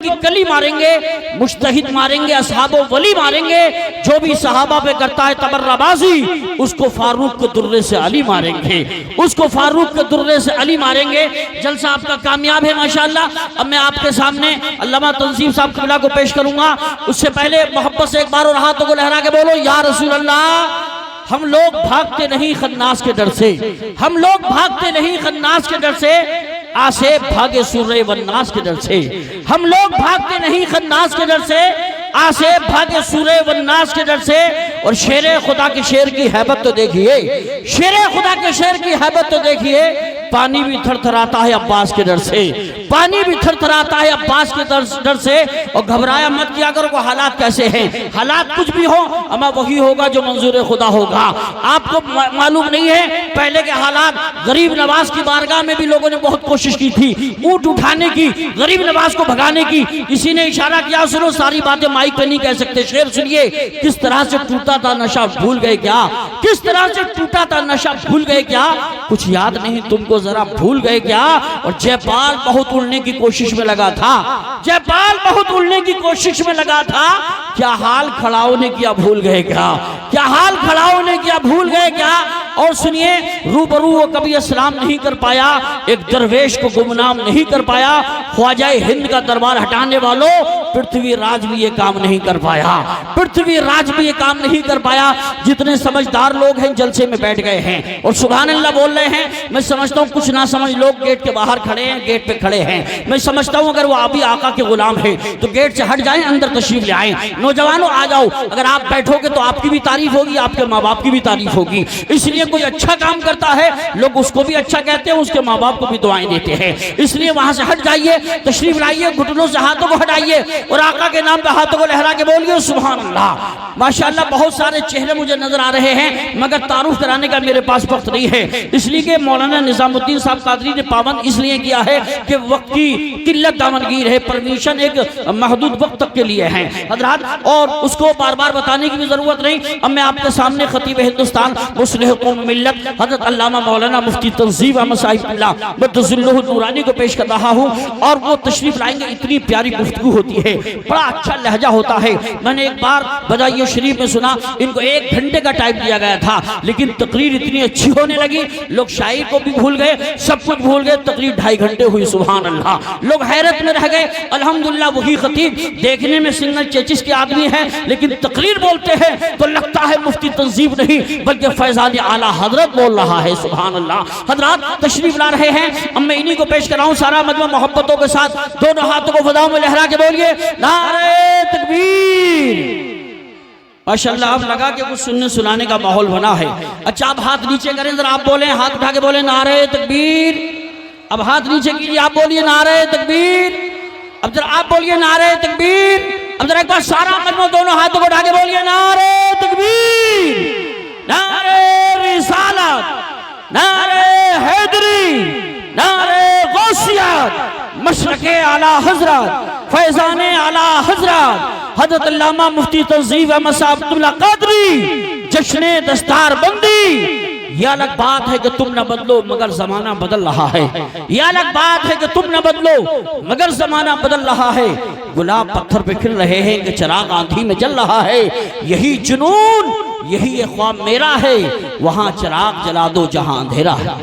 کی کلی ماریں گے، مجتہد ماریں گے، اصحاب و ولی ماریں گے، جو بھی صحابہ پہ کرتا ہے تبرہ بازی اس کو فاروق کے درے سے علی ماریں گے، اس کو فاروق کے درے سے علی ماریں گے۔ جلسہ آپ کا کامیاب ہے ماشاءاللہ۔ اب میں آپ کے سامنے علامہ تنظیم صاحب قبلہ کو پیش کروں گا، اس سے پہلے محبت سے ایک بار اور ہاتھوں کو لہرا کے بولو یا رسول اللہ۔ ہم لوگ بھاگتے نہیں خناس کے ڈر سے، ہم لوگ بھاگتے نہیں خناس کے ڈر سے، آسے بھاگے سورہ والناس کے ڈر سے، ہم لوگ بھاگتے نہیں خناس کے ڈر سے، آسے بھاگے سورہ والناس کے ڈر سے۔ اور شیر خدا کے شیر کی حیبت تو دیکھیے، شیر خدا کے شیر کی حیبت تو دیکھیے، پانی بھی تھر تھراتا ہے عباس کے ڈر سے، پانی بھی تھر تھراتا ہے عباس کے ڈر سے۔ اور گھبرایا مت کیا کرو کہ حالات کیسے ہیں، حالات کچھ بھی ہو اما وہی ہوگا جو منظور خدا ہوگا۔ آپ کو معلوم نہیں ہے پہلے کے حالات، غریب نواز کی بارگاہ میں بھی لوگوں نے بہت کوشش کی تھی اونٹ اٹھانے کی، غریب نواز کو بھگانے کی، کسی نے اشارہ کیا سنو ساری باتیں مائک پہ نہیں کہہ سکتے، شعر سنیے، کس طرح سے ٹوٹا تھا نشہ بھول گئے کیا، کس طرح سے ٹوٹا تھا نشہ بھول گئے کیا، کچھ یاد نہیں تم کو ذرا بھول گئے کیا۔ اور جے پال بہت اڑنے کی کوشش میں لگا تھا، جے پال بہت اڑنے کی کوشش میں لگا تھا، کیا حال کھڑاؤں نے کیا بھول گئے کیا، کیا حال کھڑاؤں نے کیا بھول گئے کیا۔ اور سنیے روبرو وہ کبھی اسلام نہیں کر پایا، ایک درویش کو گمنام نہیں کر پایا، خواجہ ہند کا دربار ہٹانے والوں پرتھوی راج بھی یہ کام نہیں کر پایا، پرتھوی راج بھی یہ کام نہیں کر پایا۔ جتنے سمجھدار لوگ ہیں جلسے میں بیٹھ گئے ہیں اور سبحان اللہ بول رہے ہیں، میں سمجھتا ہوں کچھ نہ سمجھ لوگ گیٹ کے باہر کھڑے ہیں، گیٹ پہ کھڑے ہیں، میں سمجھتا ہوں اگر وہ ابھی آقا کے غلام ہیں تو گیٹ سے ہٹ جائیں، اندر تشریف لے آئیں۔ نوجوانوں آ جاؤ، اگر آپ بیٹھو گے تو آپ کی بھی تعریف ہوگی، آپ کے ماں باپ کی بھی تعریف ہوگی، اس لیے کوئی اچھا کام کرتا ہے لوگ اس کو بھی اچھا کہتے ہیں، اس کے ماں باپ کو بھی دعائیں دیتے ہیں، اس لیے وہاں سے ہٹ جائیے، تشریف لائیے، گھٹنوں سے ہاتھوں کو ہٹائیے اور آقا کے نام پہ ہاتھوں کو لہرا کے بولیے سبحان اللہ۔ ماشاءاللہ بہت سارے چہرے مجھے نظر آ رہے ہیں مگر تعارف کرانے کا میرے پاس وقت نہیں ہے، اس لیے کہ مولانا نظام الدین صاحب قادری نے پابند اس لیے کیا ہے کہ وقت کی قلت دامنگیر ہے، پرمیشن ایک محدود وقت تک کے لیے ہیں حضرات، اور اس کو بار بار بتانے کی بھی ضرورت نہیں۔ اب میں آپ کے سامنے خطیب ہندوستان مصلح قوم ملت حضرت علامہ مولانا مفتی تنظیم احمد صاحب اللہ مدظلہ نورانی کو پیش کر رہا ہوں اور وہ تشریف لائیں گے۔ اتنی پیاری گفتگو ہوتی ہے، بڑا اچھا لہجہ ہوتا ہے۔ میں نے ایک بار بدائیہ شریف میں سنا ان کو 1 گھنٹے کا ٹائم دیا گیا تھا لیکن تقریر اتنی اچھی ہونے لگی، لوگ شاعر کو بھی بھول گئے، سب کچھ بھول گئے، تقریر 2.5 گھنٹے ہوئی سبحان اللہ، لوگ حیرت میں رہ گئے۔ الحمدللہ وہی خطیب دیکھنے میں سنگل چیچس کے آدمی ہے لیکن تقریر بولتے ہیں تو لگتا ہے مفتی تنظیم نہیں بلکہ فیضان اعلیٰ حضرت بول رہا ہے سبحان اللہ۔ حضرات تشریف لا رہے ہیں، اب میں انہی کو پیش کر رہا ہوں سارا مجمع محبتوں کے ساتھ، دونوں ہاتھوں کو فضاؤں میں لہرا کے بولیے نعرہ تکبیر۔ ماشاءاللہ اب لگا کہ کچھ سننے سنانے کا ماحول بنا ہے۔ اچھا آپ ہاتھ نیچے کریں ذرا، آپ بولیں، ہاتھ اٹھا کے بولیں نعرہ تکبیر۔ اب ہاتھ نیچے کیجئے، آپ بولیے نعرہ تکبیر۔ اب ذرا آپ بولیے نعرہ تکبیر۔ اب ذرا ایک بار سارا مجمع دونوں ہاتھوں کو اٹھا کے بولیے نعرہ تکبیر، نعرہ رسالت، نعرہ حیدری، نعرہ غوثیت، مشرق اعلیٰ حضرت، فیضان اعلیٰ حضرت حضرت علامہ مفتی تنظیم احمد صاحب اللہ قادری، جشن دستار بندی۔ یہ الگ بات ہے کہ تم نہ بدلو مگر زمانہ بدل رہا ہے، یہ الگ بات ہے کہ تم نہ بدلو مگر زمانہ بدل رہا ہے۔ گلاب پتھر پہ کھل رہے ہیں کہ چراغ آندھی میں جل رہا ہے، یہی جنون یہی خواب میرا ہے، وہاں چراغ جلا دو جہاں اندھیرا ہے۔